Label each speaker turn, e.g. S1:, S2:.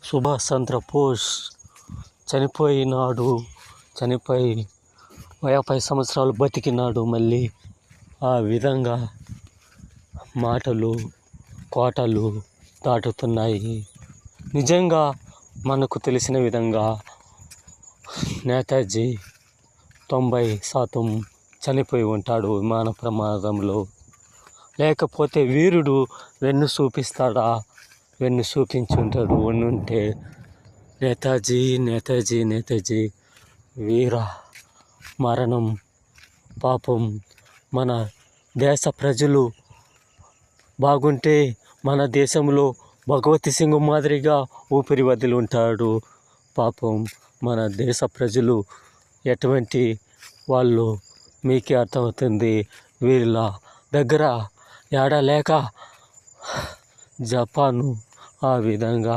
S1: సుభాష్ చంద్రబోస్ చనిపోయి 50 సంవత్సరాలు బతికినాడు. మళ్ళీ ఆ విధంగా మాటలు కోటలు దాటుతున్నాయి. నిజంగా మనకు తెలిసిన విధంగా నేతాజీ 90% చనిపోయి ఉంటాడు విమాన ప్రమాదంలో. లేకపోతే వీరుడు వెన్ను చూపిస్తాడా? వెన్ను చూపించి ఉంటాడు. ఉంటే నేతాజీ వీర మరణం. పాపం మన దేశ ప్రజలు బాగుంటే మన దేశంలో భగవత్ సింగ్ మాదిరిగా ఊపిరి వదిలి ఉంటాడు. పాపం మన దేశ ప్రజలు ఎటువంటి వాళ్ళు మీకే అర్థమవుతుంది. వీళ్ళ దగ్గర లేక జపాను ఆ విధంగా